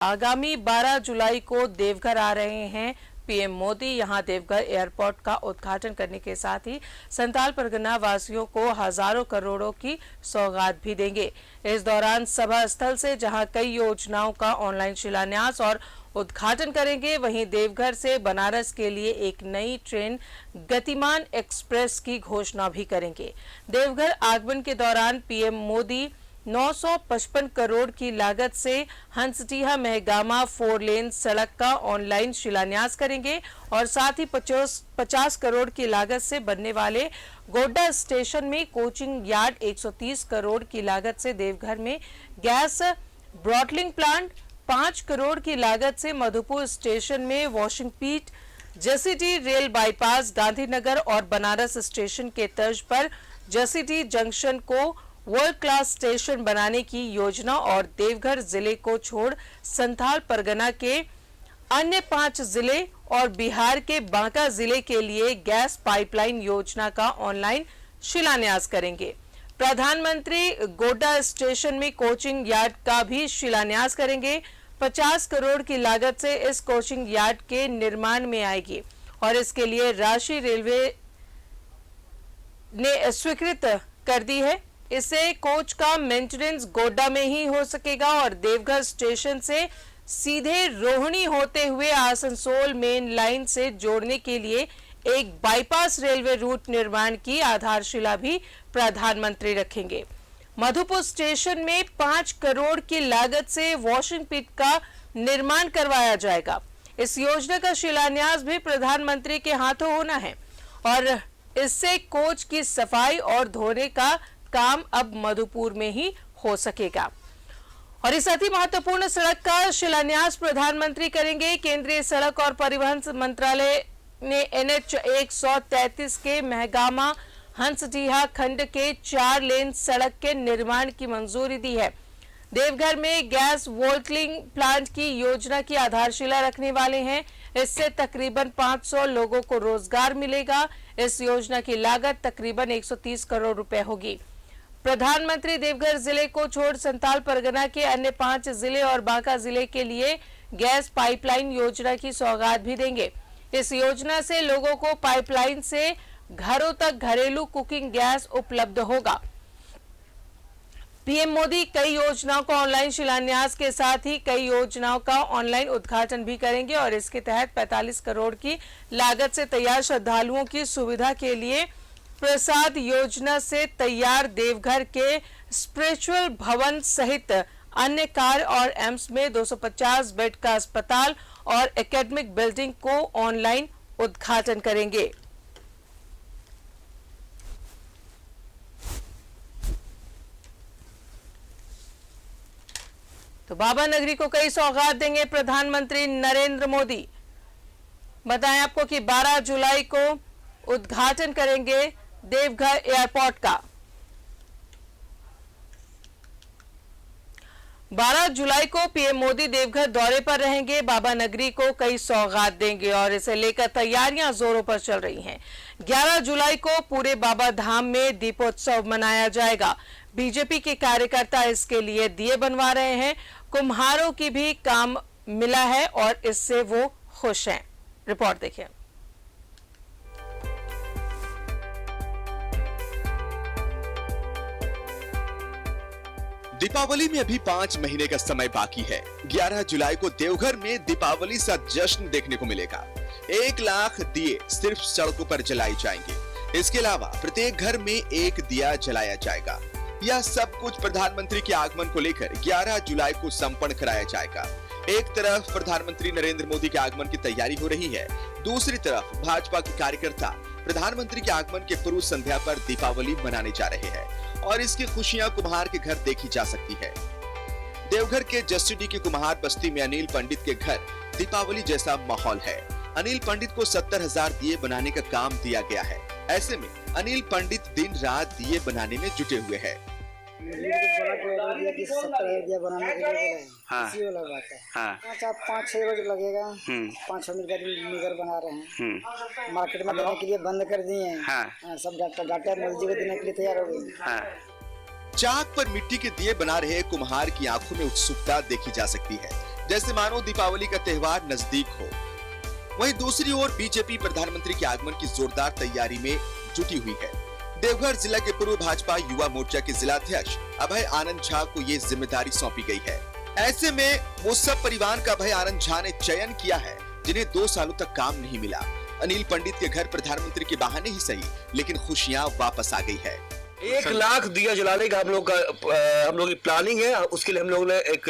आगामी 12 जुलाई को देवघर आ रहे हैं पीएम मोदी। यहां देवघर एयरपोर्ट का उद्घाटन करने के साथ ही संथाल परगना वासियों को हजारों करोड़ों की सौगात भी देंगे। इस दौरान सभा स्थल से जहां कई योजनाओं का ऑनलाइन शिलान्यास और उद्घाटन करेंगे, वहीं देवघर से बनारस के लिए एक नई ट्रेन गतिमान एक्सप्रेस की घोषणा भी करेंगे। देवघर आगमन के दौरान पीएम मोदी 955 करोड़ की लागत से हंसडीहा मेहगामा 4 लेन सड़क का ऑनलाइन शिलान्यास करेंगे और साथ ही 50 करोड़ की लागत से बनने वाले गोड्डा स्टेशन में कोचिंग यार्ड, 130 करोड़ की लागत से देवघर में गैस ब्रॉटलिंग प्लांट, 5 करोड़ की लागत से मधुपुर स्टेशन में वॉशिंग पीट, जसीटी रेल बाईपास, गांधीनगर और बनारस स्टेशन के तर्ज पर जसीटी जंक्शन को वर्ल्ड क्लास स्टेशन बनाने की योजना और देवघर जिले को छोड़ संथाल परगना के अन्य 5 जिले और बिहार के बांका जिले के लिए गैस पाइपलाइन योजना का ऑनलाइन शिलान्यास करेंगे। प्रधानमंत्री गोड्डा स्टेशन में कोचिंग यार्ड का भी शिलान्यास करेंगे। 50 करोड़ की लागत से इस कोचिंग यार्ड के निर्माण में आएगी और इसके लिए राशि रेलवे ने स्वीकृत कर दी है। इससे कोच का मेंटेनेंस गोड्डा में ही हो सकेगा और देवघर स्टेशन से सीधे रोहिणी होते हुए आसनसोल मेन लाइन से जोड़ने के लिए एक बाईपास रेलवे रूट निर्माण की आधारशिला भी प्रधानमंत्री रखेंगे। मधुपुर स्टेशन में 5 करोड़ की लागत से वॉशिंग पिट का निर्माण करवाया जाएगा। इस योजना का शिलान्यास भी प्रधानमंत्री के हाथों होना है और इससे कोच की सफाई और धोने का काम अब मधुपुर में ही हो सकेगा। और इस अति महत्वपूर्ण सड़क का शिलान्यास प्रधानमंत्री करेंगे। केंद्रीय सड़क और परिवहन मंत्रालय ने NH 133 के मेहगामा हंसडीहा खंड के 4 लेन सड़क के निर्माण की मंजूरी दी है। देवघर में गैस वोल्टलिंग प्लांट की योजना की आधारशिला रखने वाले हैं। इससे तकरीबन 500 लोगों को रोजगार मिलेगा। इस योजना की लागत तकरीबन 130 करोड़ रुपए होगी। प्रधानमंत्री देवघर जिले को छोड़ संथाल परगना के अन्य 5 जिले और बांका जिले के लिए गैस पाइपलाइन योजना की सौगात भी देंगे। इस योजना से लोगों को पाइपलाइन से घरों तक घरेलू कुकिंग गैस उपलब्ध होगा। पीएम मोदी कई योजनाओं का ऑनलाइन शिलान्यास के साथ ही कई योजनाओं का ऑनलाइन उद्घाटन भी करेंगे और इसके तहत 45 करोड़ की लागत से तैयार श्रद्धालुओं की सुविधा के लिए प्रसाद योजना से तैयार देवघर के स्पिरिचुअल भवन सहित अन्य कार्य और एम्स में 250 बेड का अस्पताल और एकेडमिक बिल्डिंग को ऑनलाइन उद्घाटन करेंगे। तो बाबा नगरी को कई सौगात देंगे प्रधानमंत्री नरेंद्र मोदी। बताएं आपको कि 12 जुलाई को उद्घाटन करेंगे देवघर एयरपोर्ट का। 12 जुलाई को पीएम मोदी देवघर दौरे पर रहेंगे। बाबा नगरी को कई सौगात देंगे और इसे लेकर तैयारियां जोरों पर चल रही हैं। 11 जुलाई को पूरे बाबा धाम में दीपोत्सव मनाया जाएगा। बीजेपी के कार्यकर्ता इसके लिए दिए बनवा रहे हैं। कुम्हारों की भी काम मिला है और इससे वो खुश हैं। रिपोर्ट देखिए। दीपावली में अभी 5 महीने का समय बाकी है। 11 जुलाई को देवघर में दीपावली सा जश्न देखने को मिलेगा। 1 लाख दिए सिर्फ सड़कों पर जलाए जाएंगे। इसके अलावा प्रत्येक घर में एक दिया जलाया जाएगा। यह सब कुछ प्रधानमंत्री के आगमन को लेकर 11 जुलाई को संपन्न कराया जाएगा। एक तरफ प्रधानमंत्री नरेंद्र मोदी के आगमन की तैयारी हो रही है, दूसरी तरफ भाजपा के कार्यकर्ता प्रधानमंत्री के आगमन के पूर्व संध्या पर दीपावली मनाने जा रहे हैं और इसकी खुशियां कुम्हार के घर देखी जा सकती है। देवघर के जसीटी की कुम्हार बस्ती में अनिल पंडित के घर दीपावली जैसा माहौल है। अनिल पंडित को 70,000 दिए बनाने का काम दिया गया है। ऐसे में अनिल पंडित दिन रात दिए बनाने में जुटे हुए हैं। कि 70,000 बनाने के लिए इसी वाला बात है। हाँ। 5-6 रोज लगेगा। 5-6 मिनट का मीटर बना रहे हैं। मार्केट में देने के लिए बंद कर दिए हैं। हाँ। सब डाटा मोदी को देने के लिए तैयार हो गई। चाक पर मिट्टी के दिए बना रहे कुम्हार की आंखों में उत्सुकता देखी जा सकती है। जैसे मानो दीपावली का त्योहार नजदीक हो। वहीं दूसरी ओर बीजेपी प्रधानमंत्री के आगमन की जोरदार तैयारी में जुटी हुई है। देवघर जिला के पूर्व भाजपा युवा मोर्चा के जिलाध्यक्ष अभय आनंद झा को ये जिम्मेदारी सौंपी गई है। ऐसे में वो सब परिवार का अभय आनंद झा ने चयन किया है जिन्हें 2 सालों तक काम नहीं मिला। अनिल पंडित के घर प्रधानमंत्री के बहाने ही सही, लेकिन खुशियां वापस आ गई है। 1 लाख दिया जलाने का हम लोग की प्लानिंग है। उसके लिए हम लोगों ने एक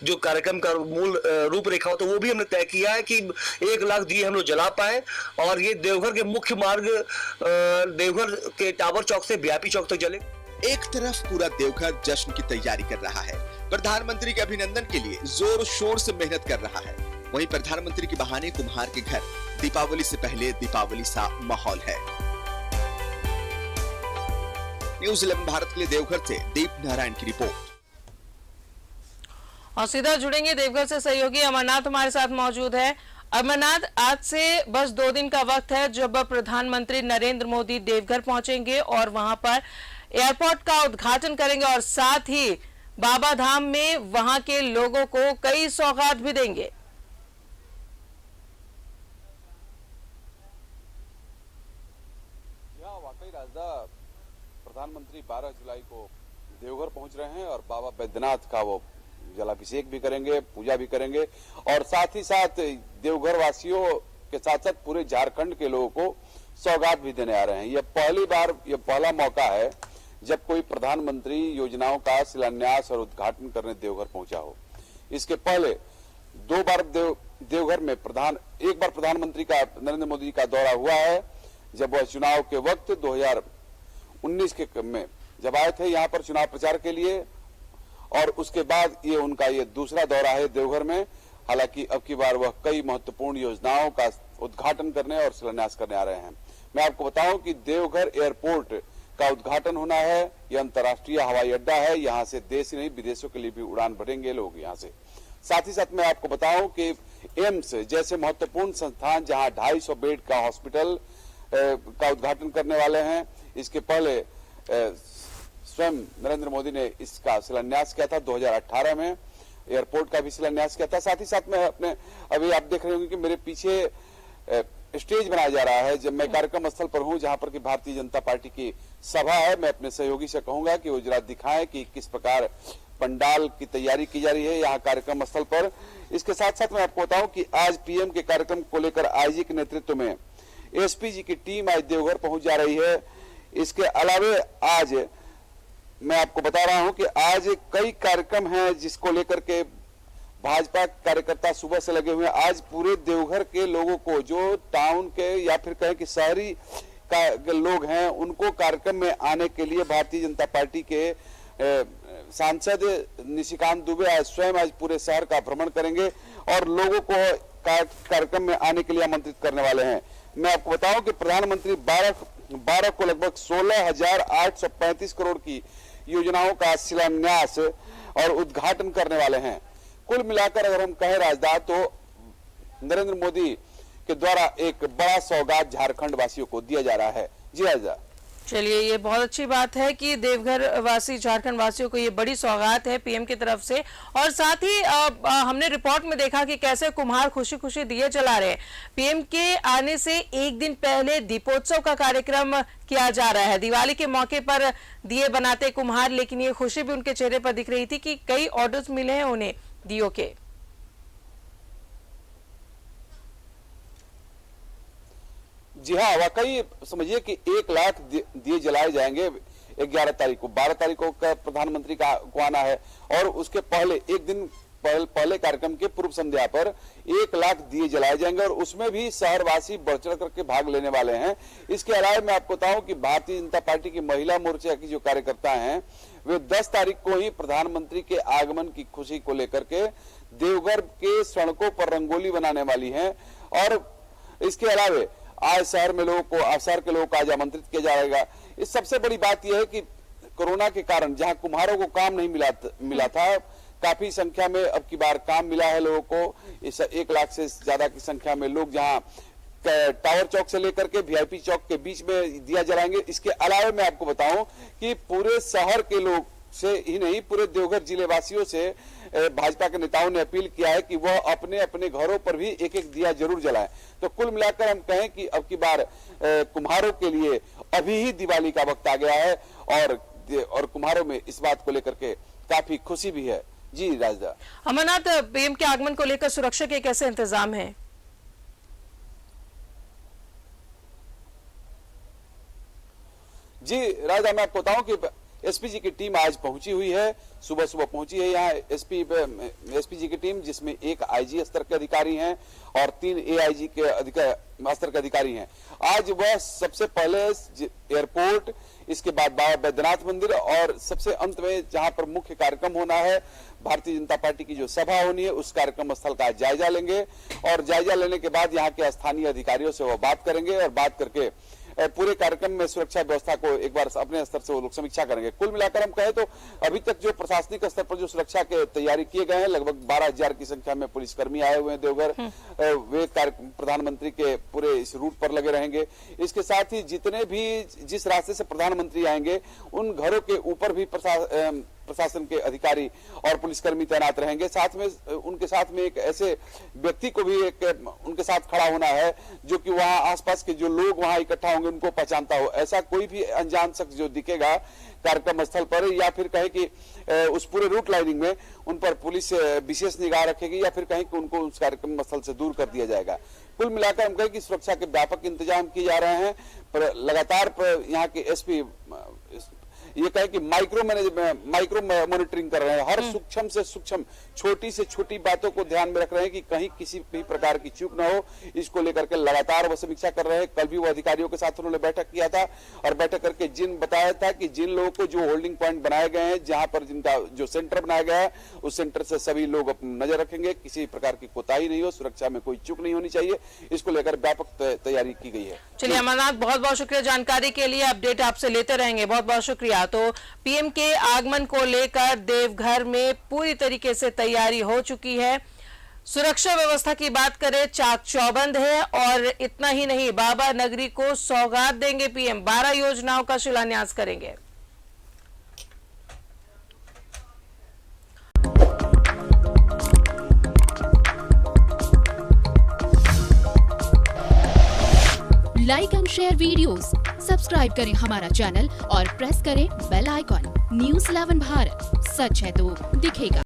जो कार्यक्रम का मूल रूपरेखा हो तो वो भी हमने तय किया है कि 1 लाख दिए हम लोग जला पाए, और ये देवघर के मुख्य मार्ग देवघर के टावर चौक से वीआईपी चौक तक जले। एक तरफ पूरा देवघर जश्न की तैयारी कर रहा है, प्रधानमंत्री के अभिनंदन के लिए जोर शोर से मेहनत कर रहा है। वहीं प्रधानमंत्री के बहाने कुम्हार के घर दीपावली से पहले दीपावली सा माहौल है। न्यूज़ 11 भारत के लिए देवघर से दीप नारायण की रिपोर्ट। और सीधा जुड़ेंगे देवघर से सहयोगी अमरनाथ हमारे साथ मौजूद है। अमरनाथ, आज से बस 2 दिन का वक्त है जब प्रधानमंत्री नरेंद्र मोदी देवघर पहुंचेंगे और वहां पर एयरपोर्ट का उद्घाटन करेंगे और साथ ही बाबा धाम में वहां के लोगों को कई सौगात भी देंगे। वाकई राजदा प्रधानमंत्री 12 जुलाई को देवघर पहुंच रहे हैं और बाबा बैद्यनाथ का वो जलाभिषेक भी करेंगे, पूजा भी करेंगे, और साथ ही साथ देवघर वासियों के साथ साथ पूरे झारखंड के लोगों को सौगात भी देने आ रहे हैं। यह पहला मौका है जब कोई प्रधानमंत्री योजनाओं का शिलान्यास और उद्घाटन करने देवघर पहुंचा हो। इसके पहले 2 बार देवघर में एक बार प्रधानमंत्री का नरेंद्र मोदी का दौरा हुआ है, जब वह चुनाव के वक्त 2019 के में जब आए थे यहाँ पर चुनाव प्रचार के लिए, और उसके बाद ये उनका ये दूसरा दौरा है देवघर में। हालांकि अब की बार वह कई महत्वपूर्ण योजनाओं का उद्घाटन करने और शिलान्यास करने आ रहे हैं। मैं आपको बताऊं कि देवघर एयरपोर्ट का उद्घाटन होना है। यह अंतर्राष्ट्रीय हवाई अड्डा है, यहाँ से देश ही नहीं विदेशों के लिए भी उड़ान भरेंगे लोग यहाँ से। साथ ही साथ मैं आपको बताऊं कि एम्स जैसे महत्वपूर्ण संस्थान जहां 250 बेड का हॉस्पिटल का उद्घाटन करने वाले हैं। इसके पहले स्वयं नरेंद्र मोदी ने इसका शिलान्यास किया था 2018 में, एयरपोर्ट का भी शिलान्यास किया था। साथ ही साथ मैं अभी आप देख रहे होंगे कि मेरे पीछे स्टेज बनाया जा रहा है। जब मैं कार्यक्रम स्थल पर हूं जहां पर कि भारतीय जनता पार्टी की सभा है, मैं अपने सहयोगी से कहूंगा कि वो जरा दिखाएं कि किस प्रकार पंडाल की तैयारी की जा रही है यहाँ कार्यक्रम स्थल पर। इसके साथ साथ मैं आपको बताऊं कि आज पीएम के कार्यक्रम को लेकर आईजी के नेतृत्व में एसपीजी की टीम आज देवघर पहुंच जा रही है। इसके अलावे आज मैं आपको बता रहा हूं कि आज कई कार्यक्रम हैं जिसको लेकर के भाजपा कार्यकर्ता सुबह से लगे हुए हैं। आज पूरे देवघर के लोगों को, जो टाउन के या फिर कहें कि शहरी का लोग हैं, उनको कार्यक्रम में आने के लिए भारतीय जनता पार्टी के सांसद निशिकांत दुबे आज स्वयं आज पूरे शहर का भ्रमण करेंगे और लोगों को कार्यक्रम में आने के लिए आमंत्रित करने वाले हैं। मैं आपको बताऊं कि प्रधानमंत्री 12 को लगभग 16,835 करोड़ की योजनाओं का शिलान्यास और उद्घाटन करने वाले हैं। कुल मिलाकर अगर हम कहें राजदा, तो नरेंद्र मोदी के द्वारा एक बड़ा सौगात झारखंड वासियों को दिया जा रहा है। जी राजदा, चलिए, ये बहुत अच्छी बात है कि देवघर वासी झारखंड वासियों को ये बड़ी सौगात है पीएम की तरफ से। और साथ ही हमने रिपोर्ट में देखा कि कैसे कुम्हार खुशी खुशी दिए जला रहे हैं। पीएम के आने से एक दिन पहले दीपोत्सव का कार्यक्रम किया जा रहा है। दिवाली के मौके पर दिए बनाते कुम्हार, लेकिन ये खुशी भी उनके चेहरे पर दिख रही थी कि कई ऑर्डर्स मिले हैं उन्हें दियों के। जी हाँ, वाकई समझिए कि 1 लाख दिए जलाए जाएंगे 11 तारीख को। 12 तारीख को प्रधानमंत्री को आना है और उसके पहले एक दिन पहले कार्यक्रम के पूर्व संध्या पर 1 लाख दिए जलाए जाएंगे और उसमें भी शहरवासी बढ़ चढ़ करके भाग लेने वाले हैं। इसके अलावा मैं आपको बताऊं कि भारतीय जनता पार्टी की महिला मोर्चा की जो कार्यकर्ता हैं, वे 10 तारीख को ही प्रधानमंत्री के आगमन की खुशी को लेकर के देवघर के सड़कों पर रंगोली बनाने वाली हैं। और इसके अलावा आज शहर के लोगों को आज आमंत्रित किया जाएगा। इस सबसे बड़ी बात यह है कि कोरोना के कारण जहां कुम्हारों को काम नहीं मिला था, काफी संख्या में अब की बार काम मिला है लोगों को। इस 1 लाख से ज्यादा की संख्या में लोग जहां टावर चौक से लेकर के वीआईपी चौक के बीच में दिया जलाएंगे। इसके अलावा मैं आपको बताऊं कि पूरे शहर के लोग से ही नहीं, पूरे देवघर जिले वासियों से भाजपा के नेताओं ने अपील किया है कि वह अपने अपने घरों पर भी एक एक दिया जरूर जलाएं। तो कुल मिलाकर हम कहें कि अब की बार कुम्हारों के लिए अभी ही दिवाली का वक्त आ गया है और कुम्हारों में इस बात को लेकर के काफी खुशी भी है। जी राजदा। अमरनाथ, पीएम के आगमन को लेकर सुरक्षा के कैसे इंतजाम है? जी राजा, मैं आपको बताऊं कि एसपीजी की टीम आज पहुंची हुई है, सुबह सुबह पहुंची है यहाँ एसपीजी की टीम, जिसमें एक आईजी स्तर के अधिकारी हैं और 3 एआईजी के स्तर के अधिकारी हैं। आज वह सबसे पहले एयरपोर्ट, इसके बाद बाबा बैद्यनाथ मंदिर और सबसे अंत में जहां पर मुख्य कार्यक्रम होना है, भारतीय जनता पार्टी की जो सभा होनी है, उस कार्यक्रम स्थल का जायजा लेंगे और जायजा लेने के बाद यहाँ के स्थानीय अधिकारियों से वह बात करेंगे और बात करके पूरे कार्यक्रम में सुरक्षा व्यवस्था को एक बार अपने स्तर से वो लोग समीक्षा करेंगे। कुल मिलाकर हम कहें तो अभी तक जो प्रशासनिक स्तर पर जो सुरक्षा के तैयारी किए गए हैं, लगभग 12,000 की संख्या में पुलिसकर्मी आए हुए हैं देवघर। वे प्रधानमंत्री के पूरे इस रूट पर लगे रहेंगे। इसके साथ ही जितने भी जिस रास्ते से प्रधानमंत्री आएंगे उन घरों के ऊपर भी प्रशासन के अधिकारी और पुलिसकर्मी तैनात रहेंगे। साथ में उनके साथ में एक ऐसे व्यक्ति को भी उनके साथ खड़ा होना है जो कि वहां आसपास के जो लोग वहां इकट्ठा होंगे उनको पहचानता हो। ऐसा कोई भी अनजान शख्स जो दिखेगा कार्यक्रम स्थल पर या फिर कहें कि उस पूरे रूट लाइनिंग में, उन पर पुलिस विशेष निगाह रखेगी या फिर कहीं कि उनको उस कार्यक्रम स्थल से दूर कर दिया जाएगा। कुल मिलाकर हम कहें कि सुरक्षा के व्यापक इंतजाम किए जा रहे हैं। पर लगातार यहाँ के एसपी ये कहे कि माइक्रो मॉनिटरिंग कर रहे हैं। हर सूक्ष्म से सूक्ष्म, छोटी से छोटी बातों को ध्यान में रख रहे हैं कि कहीं किसी भी प्रकार की चूक ना हो। इसको लेकर के लगातार वो समीक्षा कर रहे हैं। कल भी वो अधिकारियों के साथ उन्होंने बैठक किया था और बैठक करके बताया था कि जिन लोगों को जो होल्डिंग पॉइंट बनाए गए हैं, जहां पर जिनका जो सेंटर बनाया गया है, उस सेंटर से सभी लोग अपनी नजर रखेंगे, किसी प्रकार की कोताही नहीं हो, सुरक्षा में कोई चूक नहीं होनी चाहिए। इसको लेकर व्यापक तैयारी की गई है। चलिए अमरनाथ, बहुत बहुत शुक्रिया जानकारी के लिए। अपडेट आपसे लेते रहेंगे। बहुत बहुत शुक्रिया। तो पीएम के आगमन को लेकर देवघर में पूरी तरीके से तैयारी हो चुकी है। सुरक्षा व्यवस्था की बात करें, चाक चौबंद है और इतना ही नहीं, बाबा नगरी को सौगात देंगे पीएम। 12 योजनाओं का शिलान्यास करेंगे। Like and share videos, subscribe करें हमारा चैनल और प्रेस करें बेल आइकॉन। News 11 भारत, सच है तो दिखेगा।